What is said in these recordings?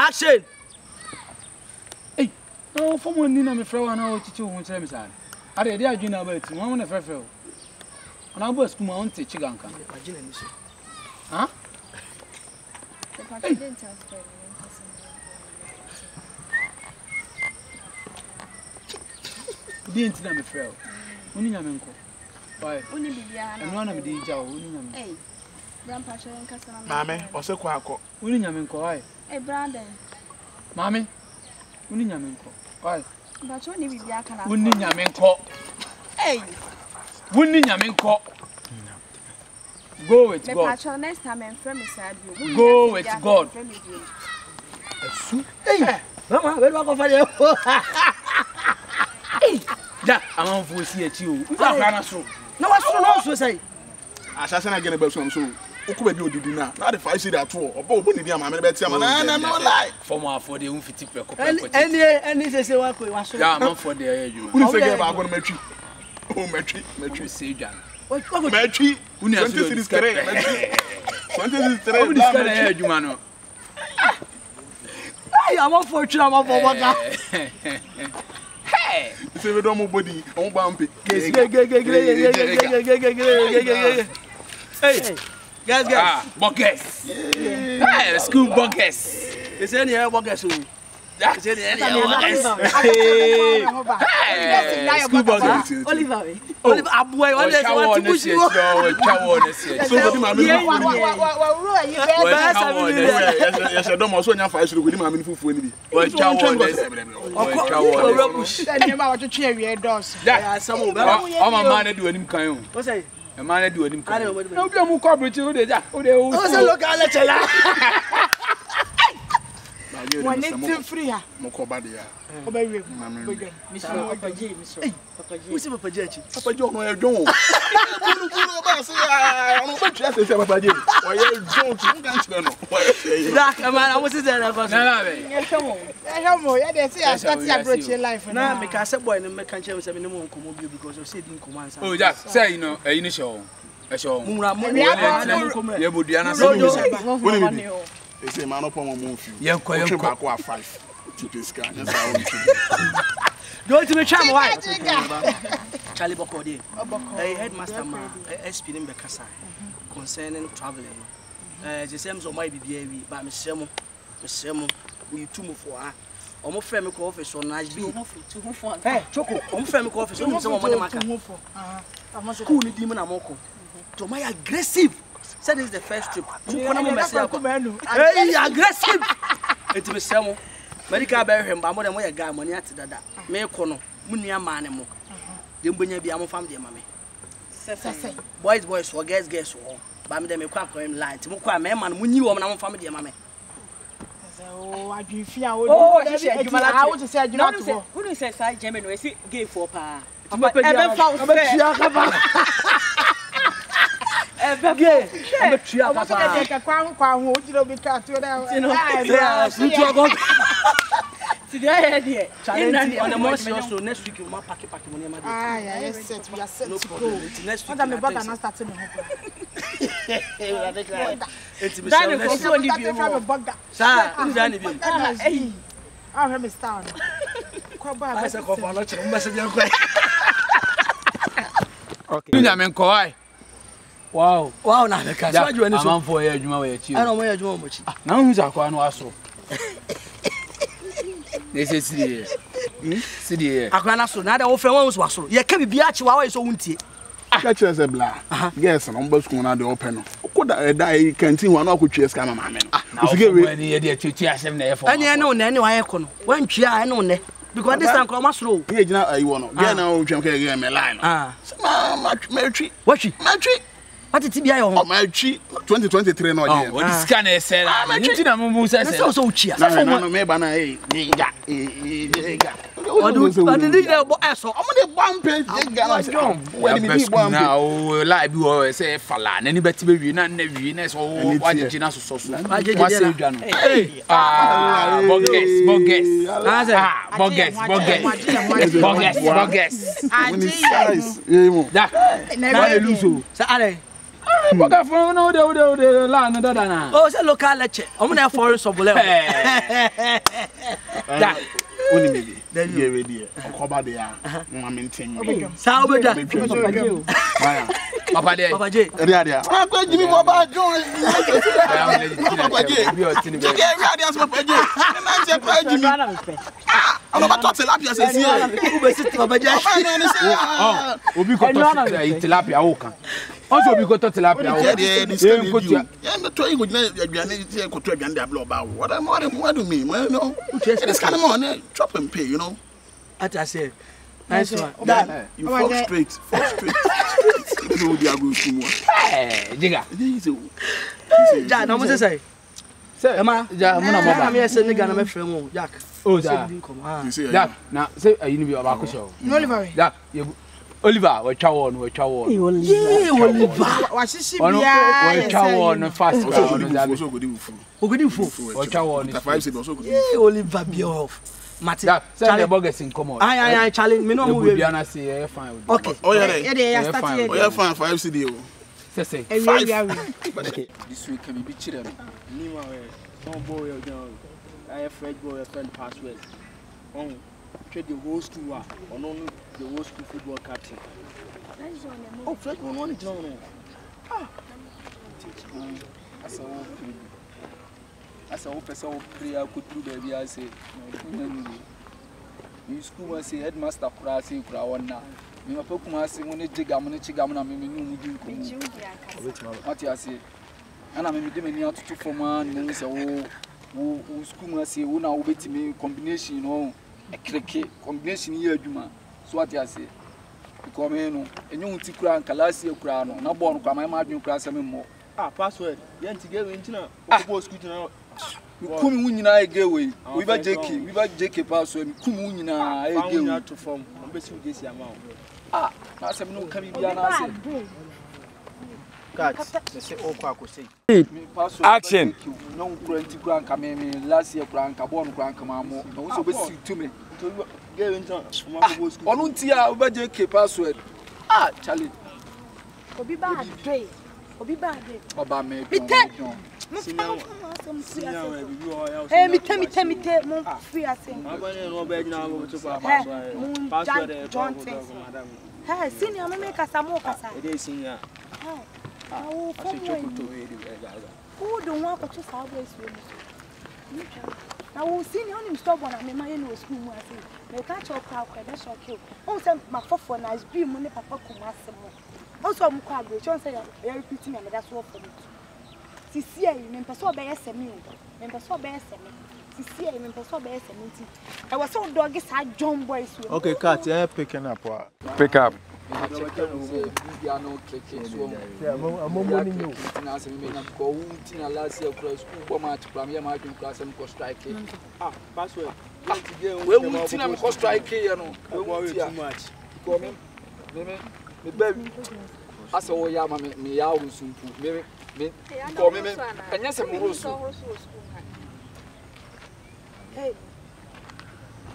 Action. Hey, no, for one in my friend, I know what you want to say. I did a dinner about it, one of a friend. And I was come on to Chiganka. Huh? Didn't know me, friend. Only a man. Why? Only and one of the Joe. Hey, Grandpa, Mammy, or so quack. Only a man. Why? Hey, Brandon. Mammy, only a man. Why? But only be a only a man. Hey, only a man. Go with God. Next time I'm from beside you. Go with God. Hey, Mama, where do I go for you? Hey, that I'm on for see you. No, what's so say? Assassin again about some so. Oku be odidi na. Na the five see that two. Obo obo ni dia ma me be tia ma. Na no lie. For the 150 per copy. Any say wa ko wa so. Yeah, man for the you. Who say get ba go matri. Oh, matri say dan. What matri? Uni aso this kere matri. Something is trade. Who this kere you man no. Hey, I'm on fortune, I'm on for waka. Hey, say we don't move body, on bumpy. Hey, guys, buckets. Hey, school buckets. They say any buckets. That's it. Hey, school buckets. Oliver, boy, what is want to push you? So, yes, I don't also have to with him. I'm in full for me. Well, I'm a man do him kind. What's that? A man do him kind. No, you coverage. Look at when it's free, Mokobadia. Who's Papa Jetty? Papa John, I don't. I was there. Now, because I boy in the country was having no more because of sitting commands. Oh, Jack, say, you know, a initial. I saw they say man up on move you. Yeah, quite a 5 to this guy. That's how we go to the channel. Why? Charlie Bokodi, a headmaster, SP in Bekasa concerning traveling. The same as my BBA, but Miss Semo, we 2 more for her. Almost family office on nice view. Hey, Choco, almost family office on some money. I'm a school demon Amoko. To my aggressive. Said this is the first trip. Hey, aggressive. It's me Samo. Medical bury him, but more than a guy money at that. May corner, Munia Manemo. The Bunya be among family, mammy. Boys, or guess, but them a quack him light. Mukwa, man, when you are among family, mammy. Oh, I do fear. Oh, I would say, you know, who says I, German, was it gay for pa? I'm a tree. I'm a crown, you know, because today, on the most also next week, you might pack money. Ah, yes, we are set to go. Next week, I'm about to start in it's wow, wow, na me ka. So adwuma ni so. Am for ya adwuma we achi. Ana mo ya adwuma mo achi. Na hu za kwa no aso. They say sidie. Sidie. Akwa na so na da wo fe won so aso. Ye ka bibia achi wa so wuntie. Ka chere se bla. Yes, na mba school na de open no. Koda da e canteen wa na akotwe ska mama me no. Usige we ni ye de atwetwe asem na ye fo. Ani ene na ene wa ye ko no. Wan twia ene ne. Because this time come slow. Ye gina ayi wo no. Ge na wo twem ka ye me line no. Ah. Ma twi. What twi? Ma twi. What did you oh, my tree 2023 no oh, what is can I say that? I think na mumu say. So chia. No me ba na ninja. What do you bo eso? Omo dey bomb page Ghana say. When me bomb na o live we say fala na ni beti be wi na na wi na so wajeje na so so. Wase dwa no. Hey. Bogus. When it's size. Yeah mo. Da. Na lose. Sa ale. Boga for no de land dana. Oh, say local lecture. I'm na foreign sobole. Da. Oni me. There you ready. Okoba de a. Mo maintain. Sa obeda. Papa J. Papa J. Ria. Papa Jimmy Papa John. Papa J. Papa J. Na say Papa Jimmy. I'm about to tilapia say see. Who be sit Papa J? Oh, obi ko to tilapia wo kan. Also obi ko to tilapia wo. Yeah, me to you go aduane say ko to aduane de ablo ba wo. What do me? No. This kind of money chop and pay, you know. At I say. Nice one. You walk straight. You dey go school. Eh, diga. Ja, na mo say. Say, Emma, ja, mo na mo ba. Me say nigga na me frɛ mo, Jack. Oh, Jack. Jack, na say you ni bi oba ko show. Oliver. Jack, Oliver, we twa won. Oliver. Wa shishi bia. We twa won fast ground na so ogodi fu. We twa won. Oliver be off. Mati. Jack, say the burgers in come on. Aye, challenge me no mo we. Bia na say fine. Okay. Oh yeah, start here. Oh yeah, fine 5 CD o. Say. Okay. This week can be chire me. Ni ma we. Some boy you down. I Fred boy friend password. On trade the whole school or no the whole school football captain. Oh, Fred won one down. Ah. Asa wo pesa wo prayer ko tru ba bia say. Ni school ma say headmaster kura say kura wonna. Me ma pekuma say mo ne jigam ne chigam na me ni mu din ko. What you say? Ana me de mani atutu forma ni say wo school ma say wo na wo betimi combination no ekreke combination ye adwuma. So what you say? Because me no enyo nti kura nkalasi kura no na ball no kwa ma adwun kura say me mo. Ah, password. Yen ti ge we ntina o school tina. Kumi wunyina ege we. We ba JK password. Kumi wunyina ege we. To form. Mbesi ugesi ama. Ah, na se me no ka bibia na se. Cut. Say okwa akose. Action. No kurenti kura nka me last year kura nka ball kura nka ma mo. No so be si to me. Ge we ntina o go school. Onu ntia we ba JK password. Ah, Charlie. Obi ba day. Oba me. Hey, me tell mo free asen. Abane no ba jina go to password. John. Hey, senior me make kasa mo kasa. E dey senior. Hey. Awo ko who don't want to say always we. Now we senior on him stubborn and me ma no school mo asen. Me catch up crowd dey shock you. On say ma fofo na be mo ne papa kuma asem. Also am kwa agbe chon say you repeating me that's what for me. Sisi ayi me person be yesemi o. Me person be yesemi. Sisi ayi me person be yesemi nti. E was so dog sa John boys we. Okay, cat, picking up. Pick up. Yeah, I'm money you. Na se me na ko unti na last year cross school match plan ya ma dun class am ko strike. Ah, password. We unti na me ko strike ya no. We too much. Ko me baby. Asa wo ya ma me ya wo sumpu. Me ko me anya se mo rosu.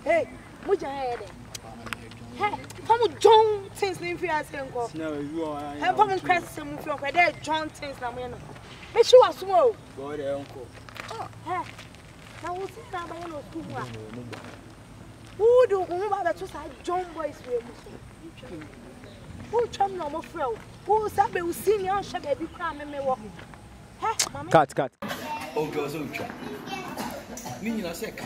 Hey, muja here. Hey, come John things na fi asen ko. Hey, come Christ se mu fi ko dey John things na mo no. Me chi waso o. Go there uncle. Oh, hey. Na wo si na ba no school wa. Who do who ba to say John boys we mu. Who cham no mo frɛ. Who sabe o senior hye ba bi kra me wo. Hey, mama. Cut. Oh, girls, okay. Me nyina se ka.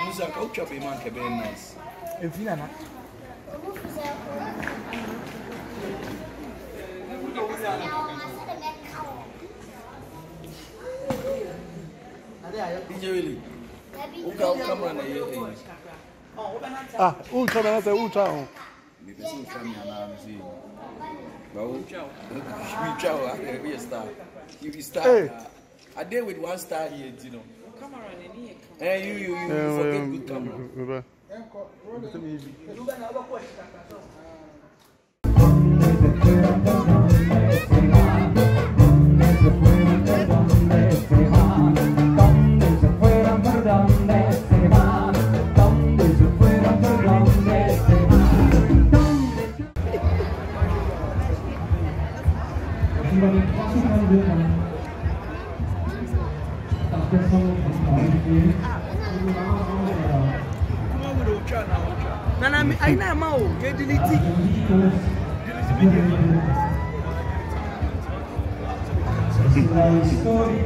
Musa ka ucha be man ke very nice. Enfina na. Really? Uka camera na ye. Ah, ultra na say ultra. Me be so family na see. Ba ultra. We try we star. You be star. I deal with one star here, you know. Camera in here. You forget good camera. Nana, I know, get delete. Story